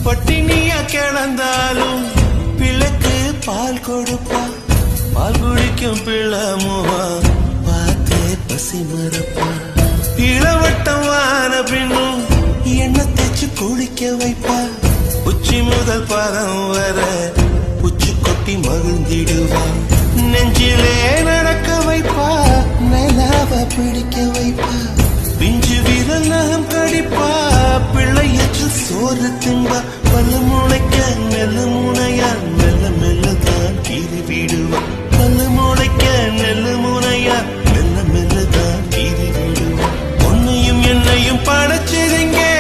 பட்டினியா கிடந்தாலும் பிள்ளைக்கு பால் கொடுப்பா. பால் குடிக்கும் பிள்ளை முகா பார்த்தே பசி மறப்பா. இளவட்டம் வான பின்னும் எண்ணெய் தேச்சு குளிக்க வைப்பா. உச்சி முதல் பாதம் வர உச்சி கொட்டி மகிழ்ந்திடுவா. நெஞ்சிலே நடக்க வைப்பா, நிலாவ பிடிக்க வைப்பா. பிஞ்சு விரல் நகம் கடிப்பா, பிள்ளையற்று சோறு தின்பா. பல்லு முளைக்க நெல்லு முனையா மெல்ல மெல்லதான் கீறி விடுவா. பல்லு முளைக்க நெல்லு முனையா மெல்ல மெல்லதான் கீறி விடுவா. உன்னையும் என்னையும் படைச்சதுங்கே